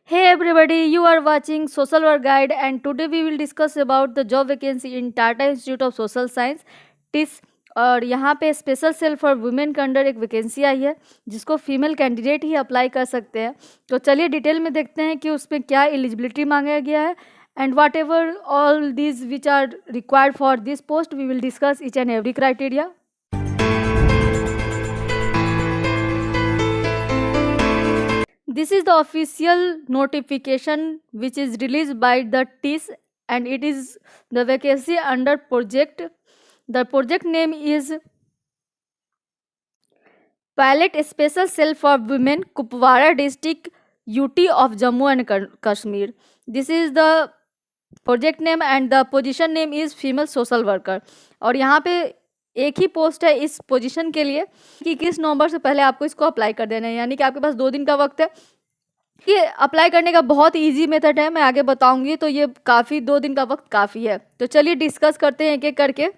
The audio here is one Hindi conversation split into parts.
Hey everybody, you are watching Social Work Guide and today we will discuss about the job vacancy in Tata Institute of Social Science TIS। और यहाँ पे स्पेशल सेल फॉर वुमेन के अंडर एक वैकेंसी आई है जिसको फीमेल कैंडिडेट ही अप्लाई कर सकते हैं। तो चलिए डिटेल में देखते हैं कि उसमें क्या एलिजिबिलिटी मांगा गया है and whatever all these which are required for this post we will discuss each and every criteria. This is the official notification which is released by the TIS and it is the vacancy under project. The project name is Pilot Special Cell for Women, Kupwara District, UT of Jammu and Kashmir. This is the project name and the position name is female social worker। और यहाँ पे एक ही पोस्ट है इस पोजीशन के लिए कि 21 नवंबर से पहले आपको इसको अप्लाई कर देना है, यानी कि आपके पास 2 दिन का वक्त है। ये अप्लाई करने का बहुत इजी मेथड है, मैं आगे बताऊंगी, तो ये काफ़ी 2 दिन का वक्त काफ़ी है। तो चलिए डिस्कस करते हैं एक एक करके।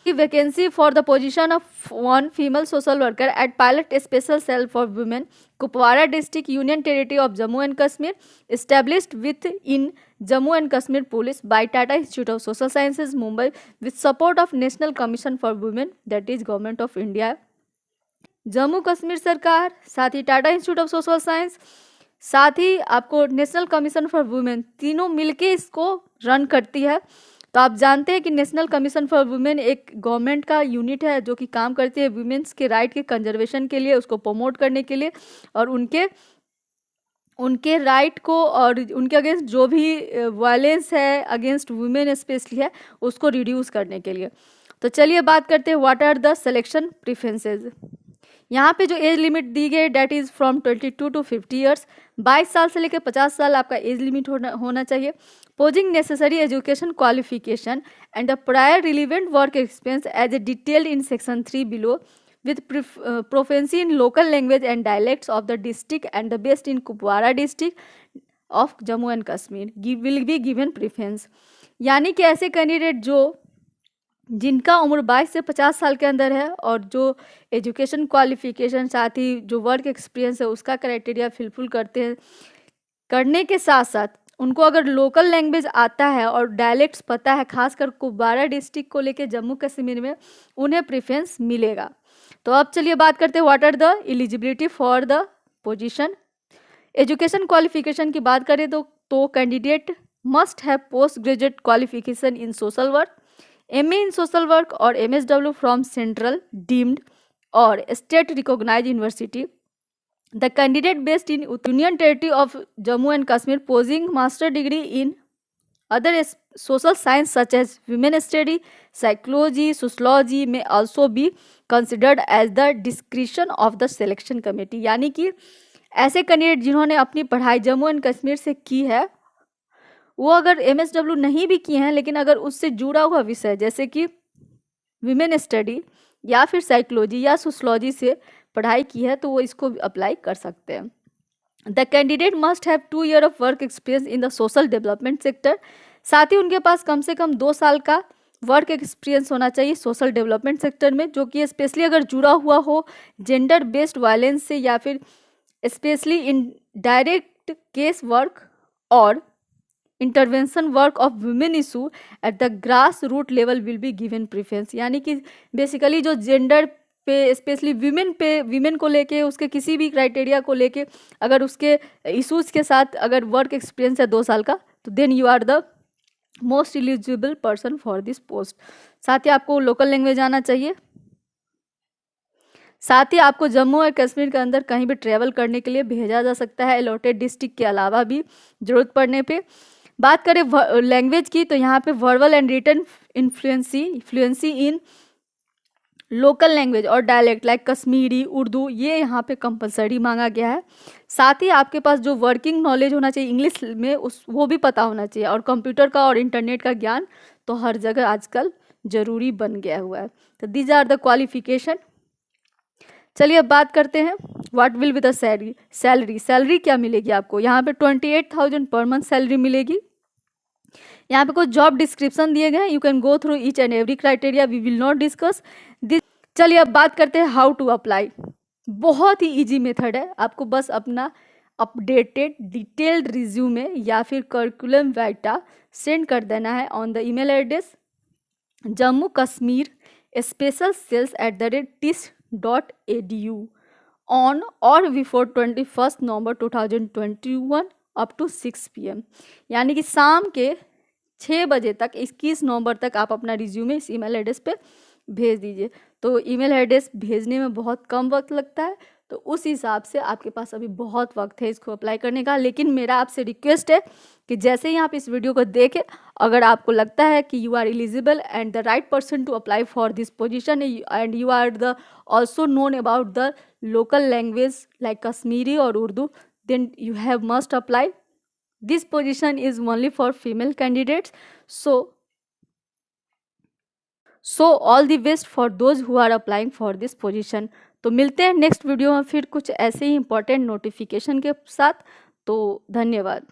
Vacancy for the position of 1 female social worker at pilot special cell for women, Kupwara district, union territory of Jammu and Kashmir, established with in Jammu and Kashmir Police by Tata Institute of Social Sciences, Mumbai, with support of National Commission for Women, that is Government of India, Jammu Kashmir सरकार, साथ ही Tata Institute of Social Science, साथ ही आपको नेशनल कमीशन फॉर वुमेन, तीनों मिलके इसको रन करती है। तो आप जानते हैं कि नेशनल कमीशन फॉर वुमेन एक गवर्नमेंट का यूनिट है जो कि काम करती है वुमेन्स के राइट के कंजर्वेशन के लिए, उसको प्रमोट करने के लिए और उनके राइट को और उनके अगेंस्ट जो भी वायलेंस है अगेंस्ट वुमेन स्पेशली है उसको रिड्यूस करने के लिए। तो चलिए बात करते हैं what are the selection preferences. यहाँ पे जो एज लिमिट दी गई date is from 22 to 50 years, 22 साल से लेकर 50 साल आपका एज लिमिट होना चाहिए। Posing necessary education qualification and the prior relevant work experience as a detailed in section 3 below, with proficiency in local language and dialects of the district and the based in Kupwara district of Jammu and Kashmir will be given preference। यानी कि ऐसे कैंडिडेट जिनका उम्र 22 से 50 साल के अंदर है और जो एजुकेशन क्वालिफिकेशन साथ ही जो वर्क एक्सपीरियंस है उसका क्राइटेरिया फिलफुल करने के साथ साथ उनको अगर लोकल लैंग्वेज आता है और डायलेक्ट्स पता है, खासकर कुपवाड़ा डिस्ट्रिक्ट को लेके जम्मू कश्मीर में उन्हें प्रेफरेंस मिलेगा। तो अब चलिए बात करते हैं what are the eligibility for the position. Education qualification की बात करें तो candidate must have post graduate qualification in social work, MA in social work और MSW फ्रॉम सेंट्रल डीम्ड और state recognised university. The candidate based in union territory of Jammu and Kashmir posing master degree in other social science such as women study, psychology, sociology may also be considered as the discretion of the selection committee। यानी कि ऐसे कैंडिडेट जिन्होंने अपनी पढ़ाई जम्मू एंड कश्मीर से की है वो अगर MSW नहीं भी किए हैं लेकिन अगर उससे जुड़ा हुआ विषय जैसे कि विमेन स्टडी या फिर साइकोलॉजी या सोशलॉजी से पढ़ाई की है तो वो इसको अप्लाई कर सकते हैं। The candidate must have 2 year of work experience in the social development sector, साथ ही उनके पास कम से कम 2 साल का वर्क एक्सपीरियंस होना चाहिए सोशल डेवलपमेंट सेक्टर में, जो कि स्पेशली अगर जुड़ा हुआ हो जेंडर बेस्ड वायलेंस से या फिर specially in direct case work और intervention work of women issue at the grass root level will be given preference. यानी कि बेसिकली जो जेंडर पे स्पेशली वीमेन को लेके उसके किसी भी क्राइटेरिया को लेके अगर उसके इश्यूज के साथ अगर वर्क एक्सपीरियंस है 2 साल का तो then you are the most eligible person for this post. साथ ही आपको लोकल लैंग्वेज आना चाहिए, साथ ही आपको जम्मू और कश्मीर के अंदर कहीं भी ट्रेवल करने के लिए भेजा जा सकता है अलॉटेड डिस्ट्रिक्ट के अलावा भी जरूरत पड़ने पे। बात करें लैंग्वेज की तो यहाँ पे verbal and written fluency in local language और डायलेक्ट लाइक कश्मीरी, उर्दू, ये यहाँ पे कंपलसरी मांगा गया है। साथ ही आपके पास जो वर्किंग नॉलेज होना चाहिए इंग्लिश में वो भी पता होना चाहिए और कंप्यूटर का और इंटरनेट का ज्ञान तो हर जगह आजकल जरूरी बन गया हुआ है। तो दीज आर द क्वालिफिकेशन। चलिए अब बात करते हैं what will be the salary क्या मिलेगी आपको। यहाँ पे 28,000 पर मंथ सैलरी मिलेगी। यहाँ पे कुछ जॉब डिस्क्रिप्शन दिए गए हैं, you can go through each and every criteria, we will not discuss this. चलिए अब बात करते हैं हाउ टू अप्लाई। बहुत ही इजी मेथड है, आपको बस अपना अपडेटेड डिटेल्ड रिज्यूमे या फिर करिकुलम वाइटा सेंड कर देना है on the email address Jammu Kashmir special cells @tis.edu on और before 21 November 2021 up to 6 PM, यानी कि शाम के 6 बजे तक 21 नवंबर तक आप अपना रिज्यूमे इस ईमेल एड्रेस पे भेज दीजिए। तो ईमेल एड्रेस भेजने में बहुत कम वक्त लगता है, तो उस हिसाब से आपके पास अभी बहुत वक्त है इसको अप्लाई करने का। लेकिन मेरा आपसे रिक्वेस्ट है कि जैसे ही आप इस वीडियो को देखें, अगर आपको लगता है कि you are eligible and the right person to apply for this position and you are the also known about the local language like Kashmiri और Urdu, then you have must apply. This position is only for female candidates, so all the best for those who are applying for this position. तो मिलते हैं नेक्स्ट वीडियो में फिर कुछ ऐसे ही इंपॉर्टेंट नोटिफिकेशन के साथ। तो धन्यवाद।